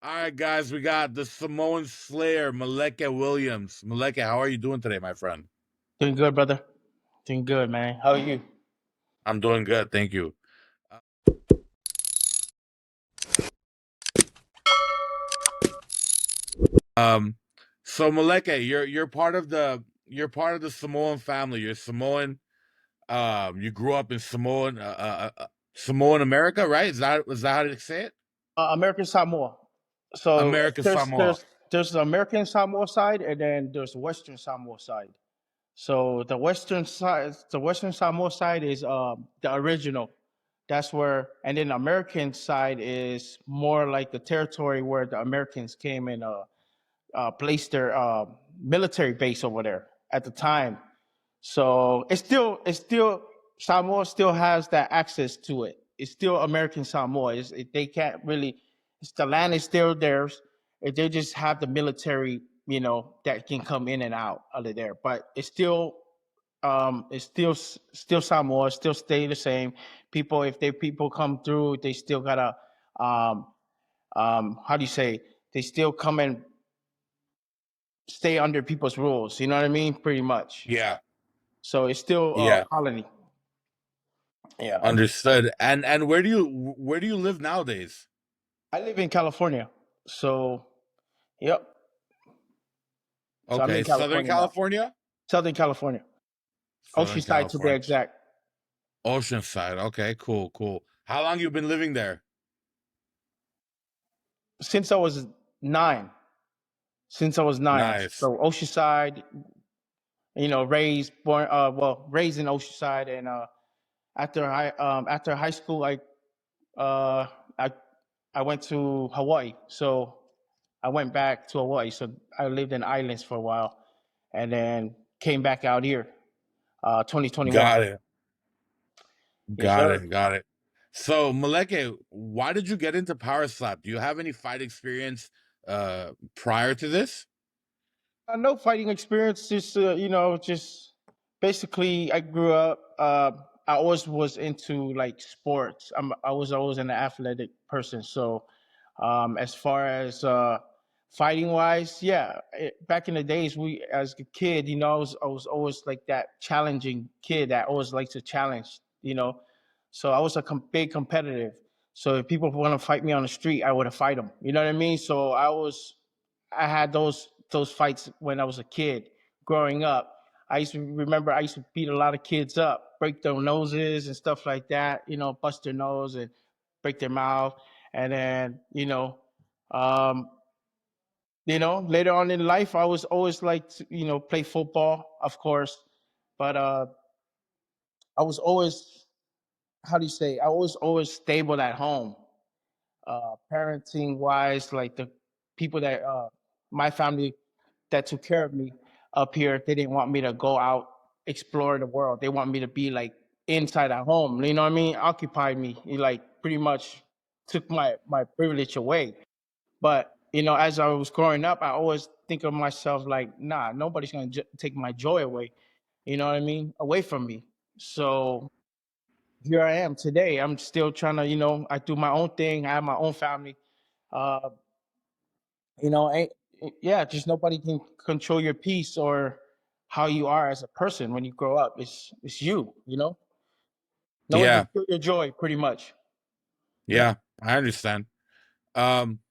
All right, guys, we got the Samoan Slayer, Meleke Williams. Meleke, how are you doing today, my friend? Doing good, brother. Doing good, man. How are you? I'm doing good, thank you. Uh, Um, so Meleke, you're part of the Samoan family. You're Samoan. You grew up in Samoan America, right? Is that how to say it? American Samoa. So America there's Samoa. there's there's the American Samoa side, and then there's the Western Samoa side. So the Western Samoa side is the original. That's where, and then the American side is more like the territory where the Americans came and placed their military base over there at the time. So it's still Samoa still has that access to it. It's still American Samoa. They can't really. The land is still theirs. They just have the military, that can come in and out of there. But it's still Samoa. Still stay the same. If people come through, they still gotta um how do you say? They still come and stay under people's rules. You know what I mean? Pretty much. Yeah, So it's still a yeah, colony. Yeah. understood. And where do you live nowadays? I live in California. So, yep. So I'm Okay, in Southern California now. California? Southern California. Southern Oceanside to be California. exact. Oceanside. Okay, cool, cool. How long you been living there? Since I was 9. Since I was 9. Nice. So Oceanside, raised in Oceanside, and after high school, uh I I went to Hawaii. So I went back to Hawaii. So I lived in islands for a while, and then came back out here, 2021. Got it. Yes, Got sir. it. Got it. So, Meleke, why did you get into power slap? Do you have any fight experience prior to this? No fighting experience. Just basically, I grew up. I always was into like sports. I was always an athletic person. So, as far as fighting wise, yeah. Back in the days, we as a kid, I was always like that challenging kid that always liked to challenge. So I was a big competitive. So if people want to fight me on the street, I would have fight them. You know what I mean? So I had those fights when I was a kid growing up. I used to beat a lot of kids up, break their noses and stuff like that, bust their nose and break their mouth. And then, um, later on in life, I was always like to, play football, of course, but I was always, how do you say, I was always stable at home, parenting wise, like the people that my family that took care of me up here, they didn't want me to go out explore the world. They want me to be like inside at home. You know what I mean? Occupied me. He like pretty much took my privilege away. But as I was growing up, I always think of myself like, nah, nobody's gonna take my joy away. You know what I mean? Away from me. So here I am today. I'm still trying to, I do my own thing. I have my own family. Uh, ain't yeah, just nobody can control your peace or how you are as a person when you grow up. It's you. No one can Yeah, kill your joy, pretty much. Yeah. yeah, I understand.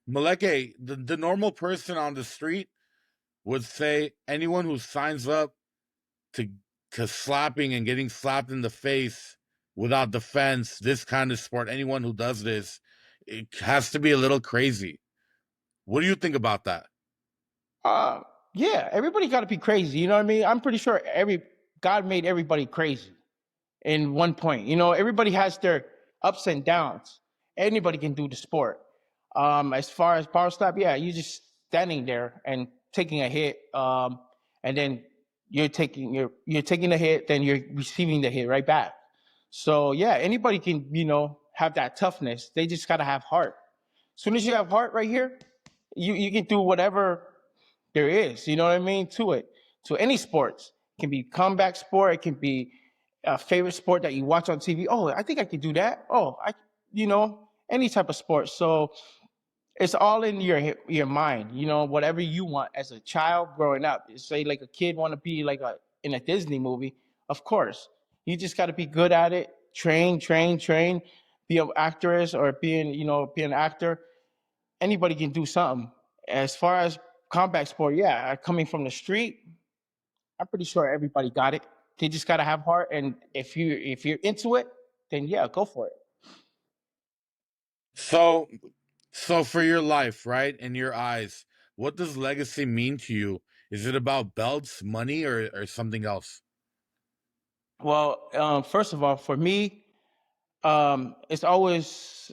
Meleke, the normal person on the street would say anyone who signs up to slapping and getting slapped in the face without defense, this kind of sport, anyone who does this, it has to be a little crazy. What do you think about that? Uh yeah, everybody gotta be crazy, you know what I mean? I'm pretty sure every God made everybody crazy in one point. Everybody has their ups and downs. Anybody can do the sport. As far as power slap, yeah, you're just standing there and taking a hit, and then you're taking the hit, then you're receiving the hit right back. So yeah, anybody can have that toughness. They just gotta have heart. As soon as you have heart right here, you can do whatever there is. You know what I mean? To it, to any sports. It can be comeback sport. It can be a favorite sport that you watch on TV. Oh, I think I could do that. Oh, any type of sport. So it's all in your mind. You know, whatever you want as a child growing up. Say like a kid want to be like a in a Disney movie, of course. You just got to be good at it. Train, train, train. Be an actress or being, be an actor. Anybody can do something. As far as combat sport, yeah, coming from the street, I'm pretty sure everybody got it. They just gotta have heart, and if you're into it, then yeah, go for it. So, so for your life, right? In your eyes, what does legacy mean to you? Is it about belts, money, or something else? Well, first of all, for me, it's always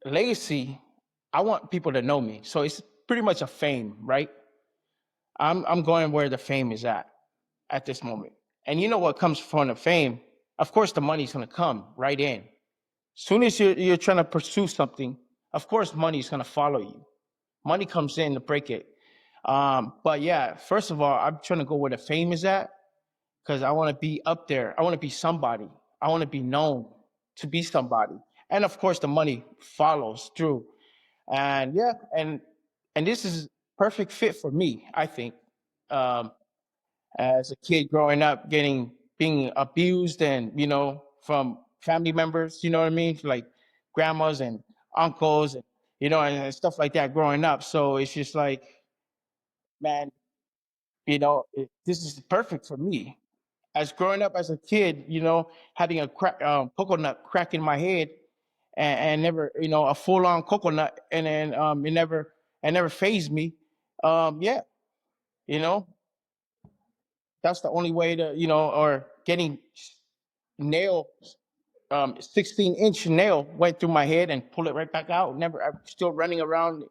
legacy. I want people to know me, so it's pretty much a fame, right? I'm going where the fame is at this moment, and you know what comes from the fame? Of course, the money's gonna come right in. Soon as you're trying to pursue something, of course, money's gonna follow you. Money comes in to break it. But yeah, first of all, I'm trying to go where the fame is at because I want to be up there. I want to be somebody. I want to be known to be somebody. And of course, the money follows through. And yeah, and this is perfect fit for me. I think um, as a kid growing up, getting being abused and from family members. You know what I mean? Like grandmas and uncles and and stuff like that growing up. So it's just like, man, this is perfect for me. As growing up as a kid, having a coconut crack in my head, and never, a full on coconut, and then it never phased me. Yeah, you know, that's the only way to, or getting nail 16-inch nail went through my head and pull it right back out. Never, I'm still running around,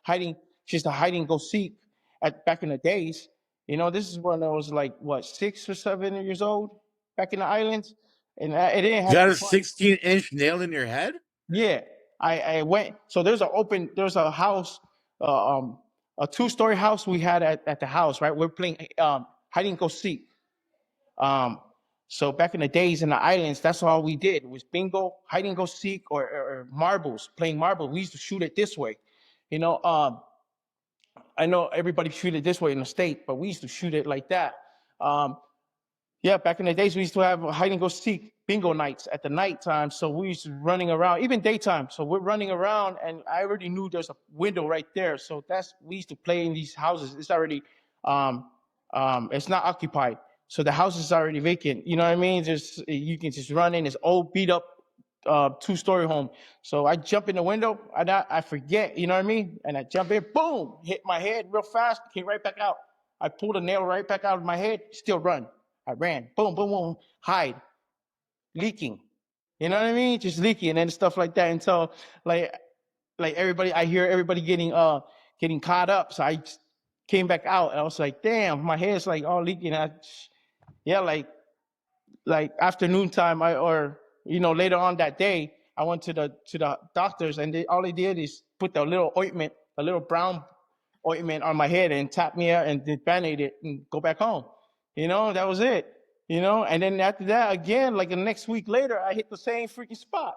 hiding, just a hide and go seek at back in the days. This is when I was like, what, 6 or 7 years old back in the islands. And it didn't You have got no a fun. 16-inch nail in your head? Yeah. I went, so there's a house, a 2-story house we had at the house, right? We're playing hide and go seek. Um, so back in the days in the islands, that's all we did was bingo, hide and go seek, or marbles, playing marble. We used to shoot it this way. You know, um, I know everybody shoot it this way in the state, but we used to shoot it like that. Um, yeah, back in the days, we used to have hide and go seek bingo nights at the nighttime. So we used to running around, even daytime. So we're running around, and I already knew there's a window right there. So we used to play in these houses. It's already, um, it's not occupied. So the house is already vacant. You know what I mean? Just you can just run in. It's old, beat up, 2-story home. So I jump in the window. I forget. You know what I mean? And I jump in, boom, hit my head real fast, came right back out. I pulled a nail right back out of my head. Still run. I ran. Boom, boom, boom. Hide. Leaking. You know what I mean? Just leaking and stuff like that. Until like everybody, I hear everybody getting caught up. So I just came back out and I was like, damn, my hair's like all leaking. Yeah, like afternoon time, or later on that day, I went to the doctors, and all they did is put the little ointment, a little brown ointment on my head, and tap me out and did band-aid it and go back home. That was it. And then after that, again, like the next week later, I hit the same freaking spot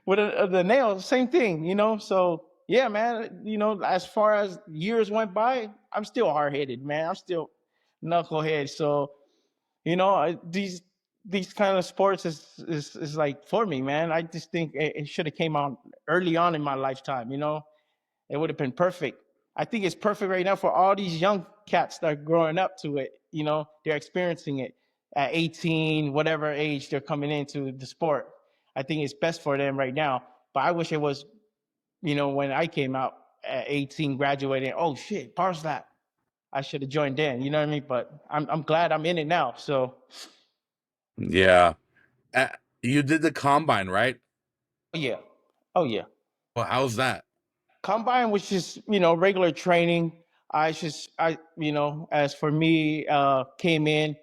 with the nail, same thing. So yeah, man. As far as years went by, I'm still hard-headed, man. I'm still knucklehead. So these kind of sports is like for me, man. I just think it should have came out early on in my lifetime. It would have been perfect. I think it's perfect right now for all these young cats that are growing up to it. They're experiencing it at 18, whatever age they're coming into the sport. I think it's best for them right now. But I wish it was, when I came out at 18, graduating. Oh shit, power slap. I should have joined then. You know what I mean? But I'm glad I'm in it now. So Yeah. Uh, you did the combine, right? oh, yeah, oh yeah. Well, how's that? Combine was just regular training. As for me, came in.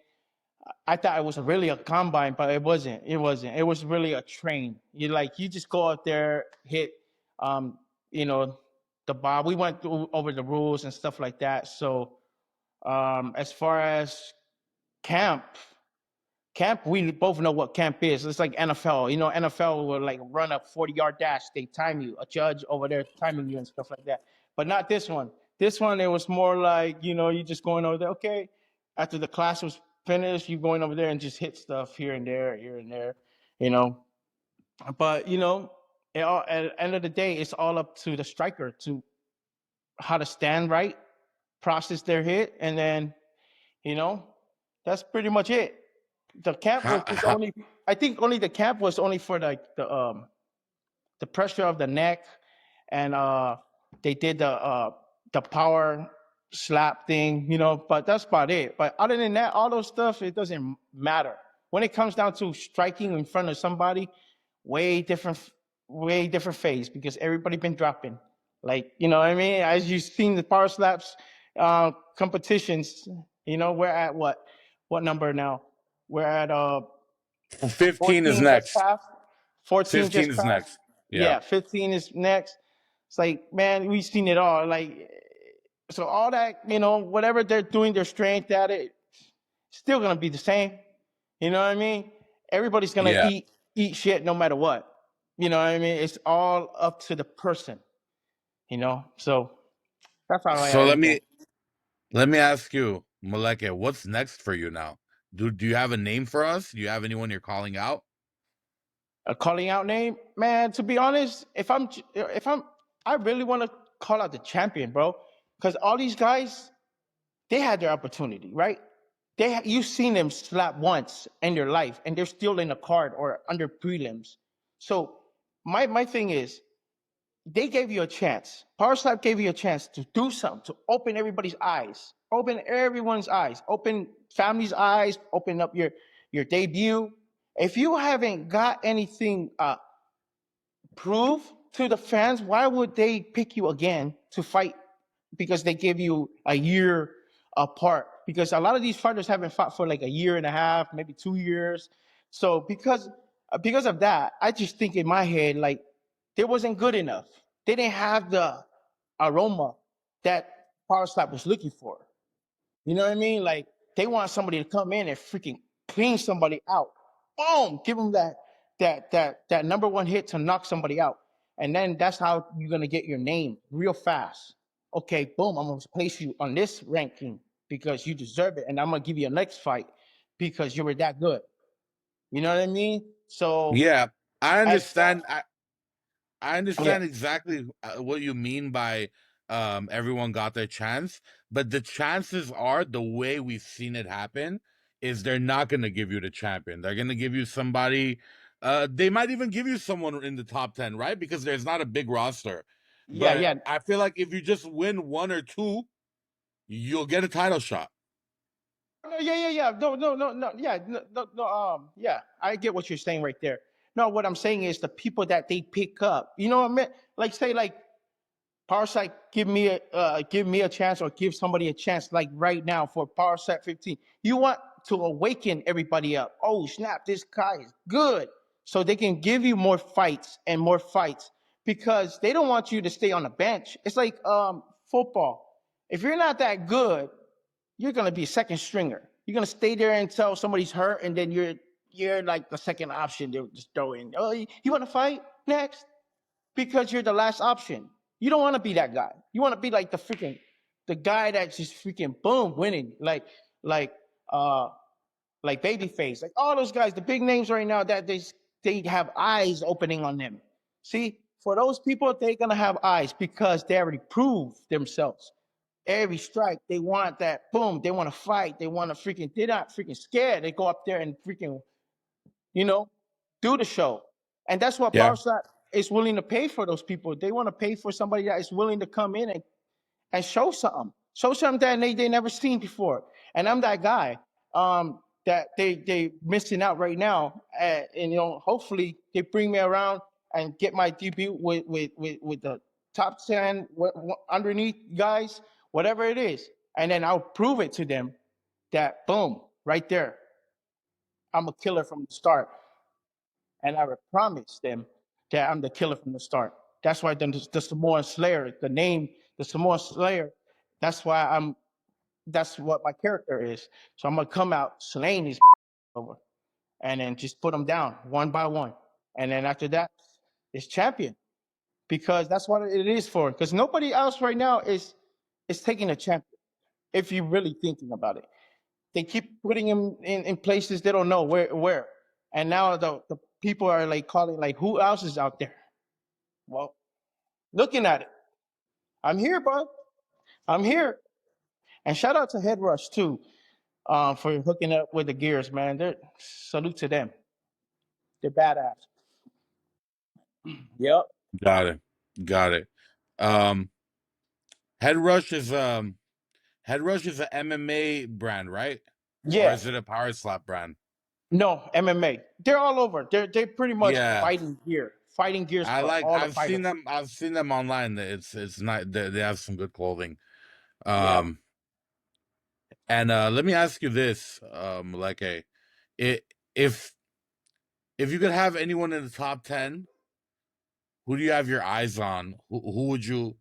I thought it was really a combine, but it wasn't. It wasn't. It was really a train. You just go out there, hit, um, you know, the bar. We went over the rules and stuff like that. So as far as camp, Camp, we both know what camp is. It's like NFL. You know, NFL will like run a 40-yard dash. They time you, a judge over there timing you and stuff like that. But not this one. This one, it was more like, you know, you just going over there. Okay, after the class was finished, you going over there and just hit stuff here and there, here and there. You know, but you know, at the end of the day, it's all up to the striker to how to stand right, process their hit, and then you know, that's pretty much it. The camp was just How only, I think only the camp was only for like the pressure of the neck, and they did the power slap thing, you know, but that's about it. But other than that, all those stuff, it doesn't matter when it comes down to striking in front of somebody. Way different, way different phase, because everybody been dropping, like, you know what I mean, as you've seen the power slaps competitions. You know, we're at what number now? We're at 15 is 14 just next. passed. 14 15 just is passed. next. Yeah. Yeah, 15 is next. It's like, man, we've seen it all. Like, so all that, you know, whatever they're doing, their strength at it, still gonna be the same. You know what I mean? Everybody's gonna Yeah. eat shit no matter what. You know what I mean? It's all up to the person. You know, so that's how So I look at it. let me ask you, Meleke, what's next for you now? Do you have a name for us? Do you have anyone you're calling out? A calling out name, man. To be honest, if I'm, I really want to call out the champion, bro, because all these guys, they had their opportunity, right? You've seen them slap once in their life, and they're still in a card or under prelims. So my thing is, they gave you a chance. Power Slap gave you a chance to do something, to open everybody's eyes, open everyone's eyes, open family's eyes, open up your debut. If you haven't got anything prove to the fans, why would they pick you again to fight? Because they give you a year apart. Because a lot of these fighters haven't fought for like a year and a half, maybe 2 years. So because of that, I just think in my head like they wasn't good enough. They didn't have the aroma that Power Slap was looking for. You know what I mean? Like they want somebody to come in and freaking clean somebody out. Boom, give them that number one hit to knock somebody out, and then that's how you're gonna get your name real fast. Okay, boom, I'm gonna place you on this ranking because you deserve it, and I'm gonna give you a next fight because you were that good. You know what I mean? So Yeah, I as far, understand. I yeah, understand exactly what you mean by everyone got their chance, but the chances are the way we've seen it happen is they're not going to give you the champion. They're going to give you somebody. They might even give you someone in the top 10, right? Because there's not a big roster. yeah, But yeah. I feel like if you just win one or two, you'll get a title shot. No, yeah, yeah, yeah. No, no, no, no. Yeah, no, no, no. Yeah, I get what you're saying right there. No, what I'm saying is the people that they pick up. You know what I mean? Like say like Parsec, give me a chance, or give somebody a chance. Like right now for Parsec 15, you want to awaken everybody up. Oh snap, this guy is good, so they can give you more fights because they don't want you to stay on the bench. It's like football. If you're not that good, you're gonna be a second stringer. You're gonna stay there until somebody's hurt, and then you're like the second option. They'll just throw in. Oh, you want to fight next? Because you're the last option. You don't want to be that guy. You want to be like the guy that's just freaking boom winning, like uh like Babyface, like all those guys, the big names right now that they have eyes opening on them. See, for those people, they're gonna have eyes because they already proved themselves. Every strike, they want that boom. They want to fight. They want to freaking. They're not freaking scared. They go up there and freaking, you know, do the show. And that's what Yeah. Powershot is willing to pay for those people. They want to pay for somebody that is willing to come in and show something. Show something that they never seen before. And I'm that guy that they missing out right now. And you know, hopefully they bring me around and get my debut with the top 10 underneath guys, whatever it is. And then I'll prove it to them that boom, right there, I'm a killer from the start. And I would promise them that I'm the killer from the start. That's why the Samoan Slayer, the name, the Samoan Slayer, that's why that's what my character is. So I'm gonna come out slaying these over. and then just put them down one by one. And then after that, it's champion because that's what it is for. Because nobody else right now is taking a champion. If you're really thinking about it, they keep putting him in places they don't know where. And now the people are like calling like, who else is out there? Well, looking at it, I'm here, bro. I'm here. And shout out to Head Rush too, for hooking up with the gears, man. They're salute to them. They're badass. Yep. Got it. Got it. Um, Head Rush is Head Rush is a MMA brand, right? Or Yeah. is it a power slap brand? No, MMA. They're all over. They're pretty much Yeah. fighting gears I for like all the I've seen fighters. them online. It's not they have some good clothing. Yeah. Um and let me ask you this, Meleke. It if you could have anyone in the top 10, who do you have your eyes on? Who would you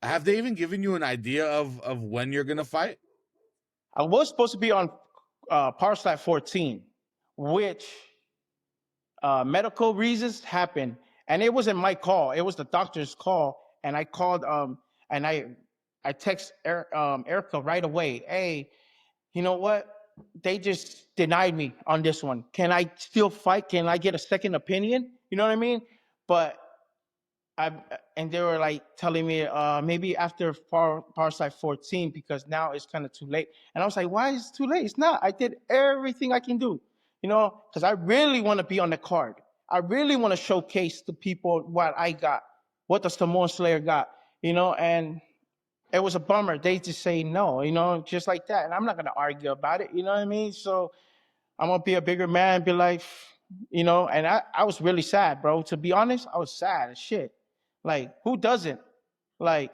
have they even given you an idea of when you're gonna fight? I was supposed to be on Power Slap 14, which medical reasons happened, and it wasn't my call. It was the doctor's call, and I called and I text Erica right away. Hey, you know what? They just denied me on this one. Can I still fight? Can I get a second opinion? You know what I mean? But I and they were like telling me maybe after Parsite 14 because now it's kind of too late. And I was like, why is it too late? It's not. I did everything I can do, you know, because I really want to be on the card. I really want to showcase to people what I got, what the Samoan Slayer got, you know, and it was a bummer. They just say no, you know, just like that. And I'm not gonna argue about it, you know what I mean? So I'm gonna be a bigger man, be like, you know, and I was really sad, bro. To be honest, I was sad as shit. Like, who doesn't? Like,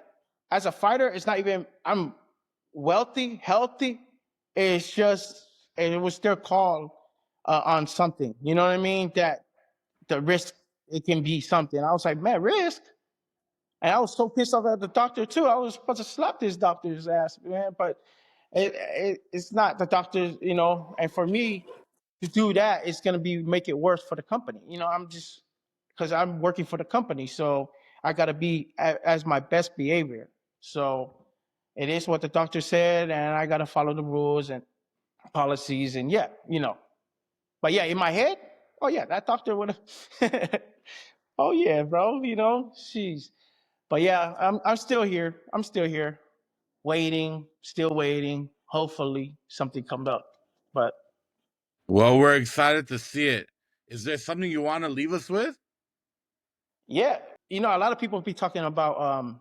as a fighter, it's not even I'm wealthy, healthy. It's just it was their call on something. You know what I mean? That the risk it can be something. I was like, man, risk. And I was so pissed off at the doctor too. I was supposed to slap this doctor's ass, man. But it's not the doctor, you know. And for me to do that, it's gonna be make it worse for the company. You know, I'm just because I'm working for the company, so I gotta be as my best behavior. So it is what the doctor said, and I gotta follow the rules and policies. And yeah, you know. But yeah, in my head, oh yeah, that doctor would have. Oh yeah, bro. You know, she's. But yeah, I'm still here. I'm still here, waiting, still waiting. Hopefully something comes up. But Well, we're excited to see it. Is there something you want to leave us with? yeah, you know, a lot of people be talking about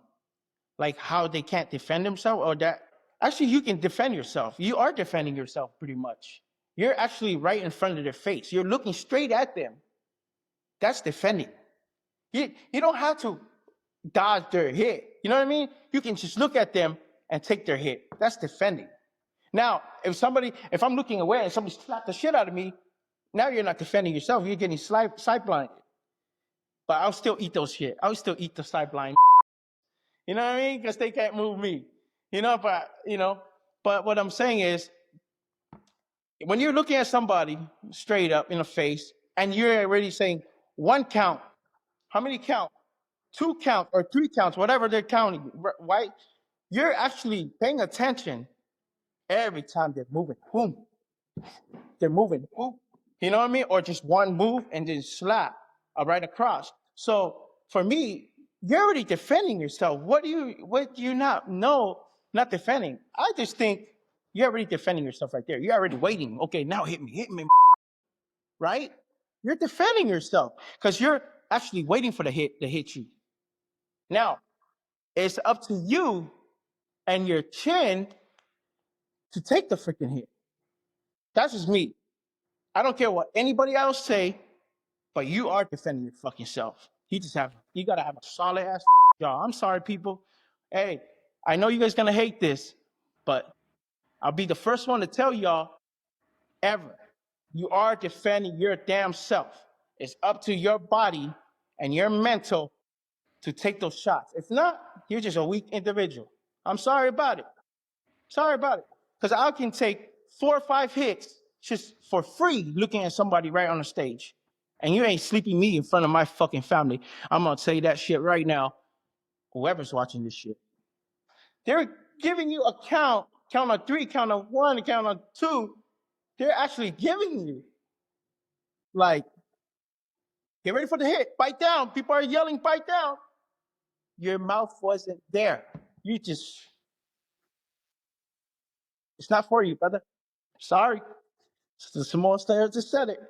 like how they can't defend themselves or that actually you can defend yourself. You are defending yourself pretty much. You're actually right in front of their face. You're looking straight at them. That's defending. You don't have to dodge their hit. You know what I mean? You can just look at them and take their hit. That's defending. Now, if I'm looking away and somebody slapped the shit out of me, now you're not defending yourself. You're getting sidelined. But I'll still eat those shit. I'll still eat the sideline. You know what I mean? Because they can't move me. But what I'm saying is, when you're looking at somebody straight up in the face, and you're already saying one count, how many count? Two count or three counts, whatever they're counting, right? You're actually paying attention every time they're moving. Boom, they're moving. Boom. You know what I mean? Or just one move and then slap right across. So for me, you're already defending yourself. What do you not know? Not defending. I just think you're already defending yourself right there. You're already waiting. Okay, now hit me, right? You're defending yourself because you're actually waiting for the hit to hit you. Now it's up to you and your chin to take the freaking hit. That's just me. I don't care what anybody else say, but you are defending your fucking self. You gotta have a solid ass jaw. I'm sorry, people. Hey, I know you guys gonna hate this, but I'll be the first one to tell y'all ever. You are defending your damn self. It's up to your body and your mental to take those shots. If not, you're just a weak individual. I'm sorry about it. Sorry about it. Because I can take 4 or 5 hits just for free looking at somebody right on the stage. And you ain't sleeping me in front of my fucking family. I'm gonna tell you that shit right now. Whoever's watching this shit. They're giving you a count on three, count on one, count on two. They're actually giving you like, get ready for the hit, bite down. People are yelling, bite down. Your mouth wasn't there. You just, it's not for you, brother. Sorry. The Samoan Slayer just said it.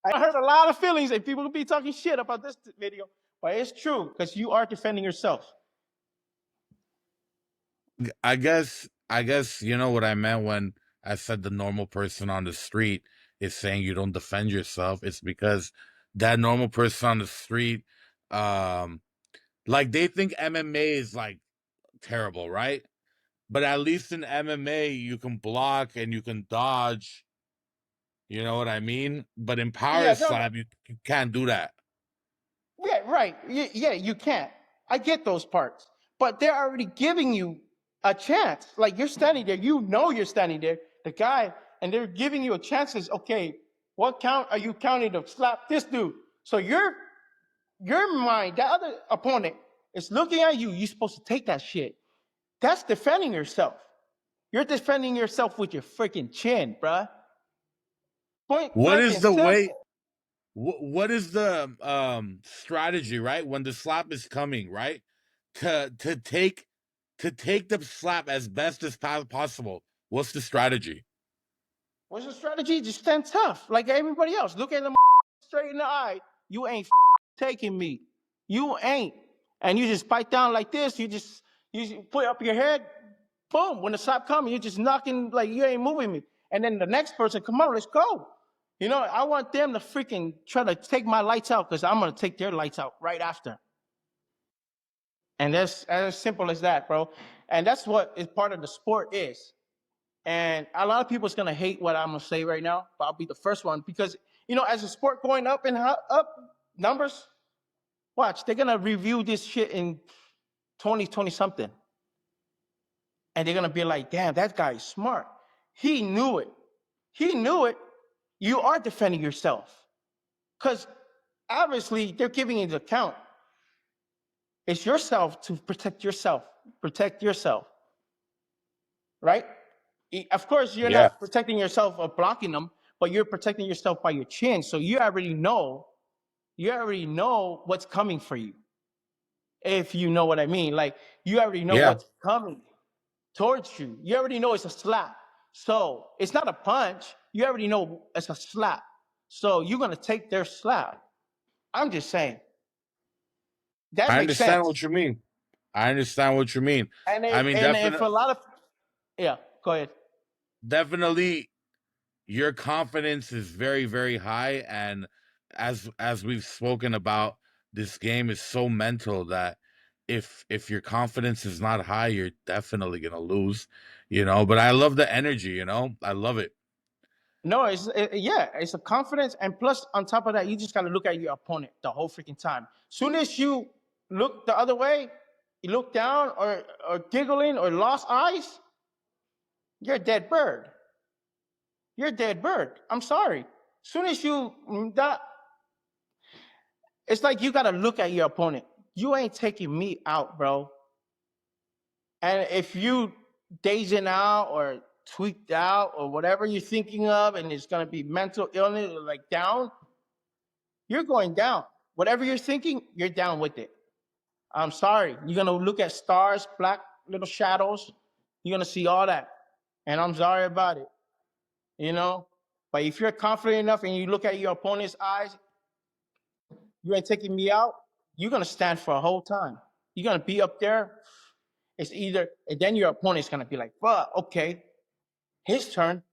I heard a lot of feelings and people will be talking shit about this video, but it's true because you are defending yourself. I guess you know what I meant when I said the normal person on the street is saying you don't defend yourself. It's because that normal person on the street, um, like they think MMA is like terrible, right? But at least in MMA you can block and you can dodge. You know what I mean? But in power Yeah, no, no. slam, you can't do that. Yeah, right. Yeah, you can't. I get those parts, but they're already giving you a chance. Like you're standing there, you know you're standing there, the guy, and they're giving you a chance. Is okay. What count are you counting to slap this dude? So your mind, that other opponent is looking at you. You're supposed to take that shit. That's defending yourself. You're defending yourself with your freaking chin, bruh. Point What blank is and the way? simple. What is the strategy, right? When the slap is coming, right? To take the slap as best as possible. What's the strategy? What's the strategy? Just stand tough, like everybody else. Look at them straight in the eye. You ain't taking me. You ain't. And you just bite down like this. You put up your head. Boom. When the slap comes, you're just knocking like you ain't moving me. And then the next person, come on, let's go. You know, I want them to freaking try to take my lights out because I'm gonna take their lights out right after. And that's as simple as that, bro. And that's what is part of the sport is. And a lot of people's gonna hate what I'm gonna say right now, but I'll be the first one because you know, as the sport going up and up numbers, watch they're gonna review this shit in 2020 something, and they're gonna be like, "Damn, that guy is smart. He knew it. He knew it. You are defending yourself because obviously they're giving you the account. It's yourself to protect yourself. Protect yourself, right? Of course, you're Yeah, not protecting yourself or blocking them, but you're protecting yourself by your chin. So you already know what's coming for you. If you know what I mean, like you already know yeah. what's coming towards you. You already know it's a slap. So it's not a punch. You already know it's a slap. So you're gonna take their slap. I'm just saying that I makes understand sense. what you mean. I understand what you mean. I mean, And if a definitely, lot of yeah, go ahead. definitely, your confidence is very, very high, and as we've spoken about, this game is so mental that if your confidence is not high, you're definitely gonna lose. But I love the energy. I love it. No, yeah, it's a confidence, and plus on top of that, you just gotta look at your opponent the whole freaking time. Soon as you look the other way, you look down or giggling or lost eyes, you're a dead bird. You're a dead bird. I'm sorry. Soon as you that, it's like you gotta look at your opponent. You ain't taking me out, bro. And if you dazing out or tweaked out or whatever you're thinking of, and it's gonna be mental illness or like down, you're going down. Whatever you're thinking, you're down with it. I'm sorry. You're gonna look at stars, black little shadows. You're gonna see all that, and I'm sorry about it. You know. But if you're confident enough and you look at your opponent's eyes, you ain't taking me out. You're gonna stand for a whole time. You're gonna be up there. It's either, and then your opponent's gonna be like, "Well, okay, his turn."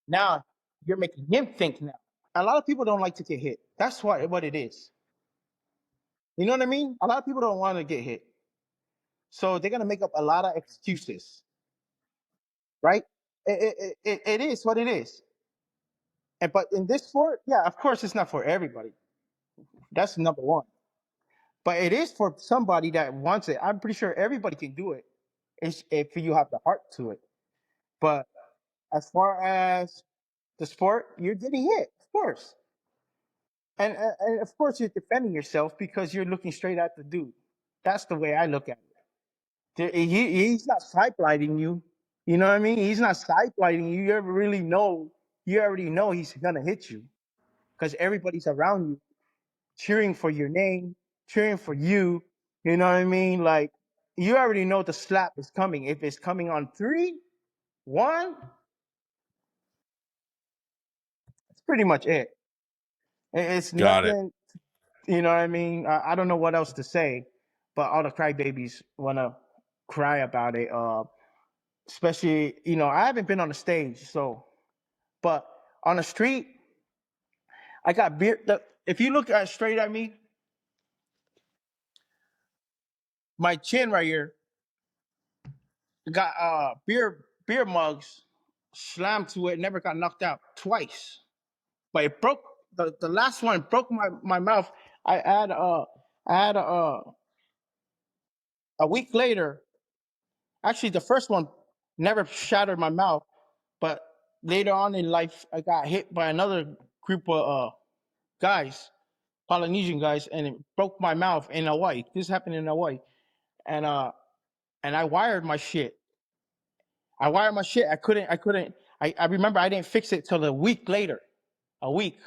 Now you're making him think now. A lot of people don't like to get hit. That's what it is. You know what I mean? A lot of people don't want to get hit. So they're gonna make up a lot of excuses, right? It is what it is. And but in this sport, yeah, of course, it's not for everybody. That's number one. But it is for somebody that wants it. I'm pretty sure everybody can do it. It's if you have the heart to it. But As far as the sport, you're getting hit, of course. And of course, you're defending yourself because you're looking straight at the dude. That's the way I look at it. He's not sidelighting you. You know what I mean? He's not sidelighting you. You already know he's gonna hit you because everybody's around you cheering for your name, cheering for you. You know what I mean? Like you already know the slap is coming. If it's coming on 3, 1, that's pretty much it. It's Got it. nothing. You know what I mean? I don't know what else to say, but all the crybabies wanna cry about it. Especially, I haven't been on the stage, so but on the street, I got beer. If you look at straight at me, my chin right here got beer mugs slammed to it. Never got knocked out twice, but it broke. The last one broke my mouth. I had a week later. Actually, the first one never shattered my mouth, but later on in life, I got hit by another group of guys, Polynesian guys, and it broke my mouth in Hawaii. This happened in Hawaii, and uh, and I wired my shit. I wired my shit. I remember I didn't fix it till a week later. A week.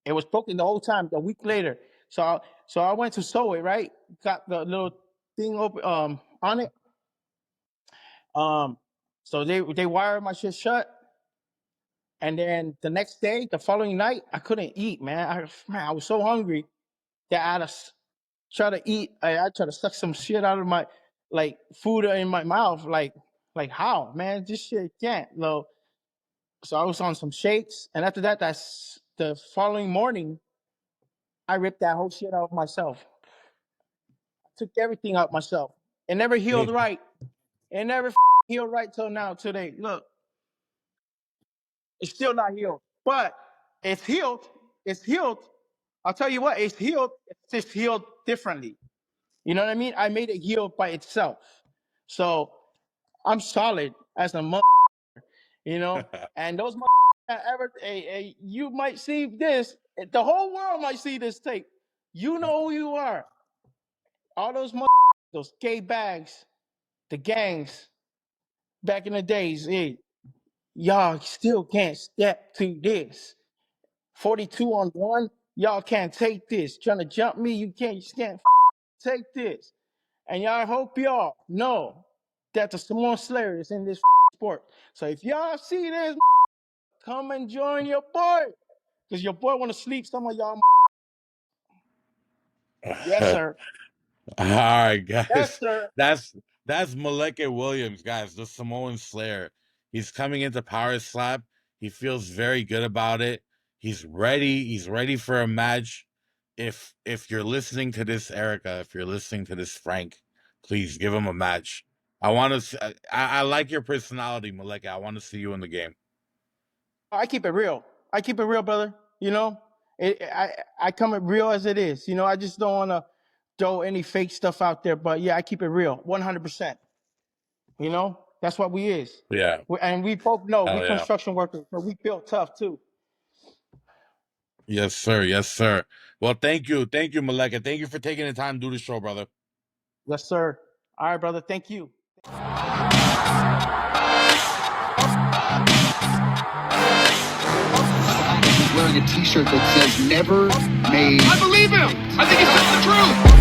It was broken the whole time. A week later. So I went to sew it, right? Got the little thing open on it. Um, so they wired my shit shut. And then the next day, the following night, I couldn't eat, man. I was so hungry that I had to try to eat. I try to suck some shit out of my like food in my mouth. Like how, man? This shit can't. So I was on some shakes, and after that, that's the following morning. I ripped that whole shit out of myself. Took everything out myself. It never healed right. It never healed right till now. Today, look, it's still not healed, but it's healed. It's healed. I'll tell you what, it's healed. It's just healed differently. You know what I mean? I made it heal by itself. So I'm solid as a mother, you know. And those that ever, you might see this. The whole world might see this tape. You know who you are. All those gay bags, the gangs back in the days. Hey, y'all still can't step to this. 42 on one. Y'all can't take this. Trying to jump me, you can't take this. And y'all hope y'all know that the Samoan Slayer is in this sport. So if y'all see this, come and join your boy. Because your boy want to sleep some of y'all. Yes, sir. All right, Yes, guys. sir. That's Meleke Williams, guys, the Samoan Slayer. He's coming into Power Slap. He feels very good about it. He's ready. He's ready for a match. If you're listening to this, Erica, if you're listening to this, Frank, please give him a match. I want to. I like your personality, Meleke. I want to see you in the game. I keep it real. I keep it real, brother. You know, I come it real as it is. You know, I just don't want to throw any fake stuff out there. But yeah, I keep it real, 100%. You know, that's what we is. Yeah. And we both know we Hell yeah. construction workers, but we built tough too. Yes, sir. Yes, sir. Well, thank you, Meleke. Thank you for taking the time to do the show, brother. Yes, sir. All right, brother. Thank you. Wearing a T-shirt that says "Never Made." I believe him. I think he's telling the truth.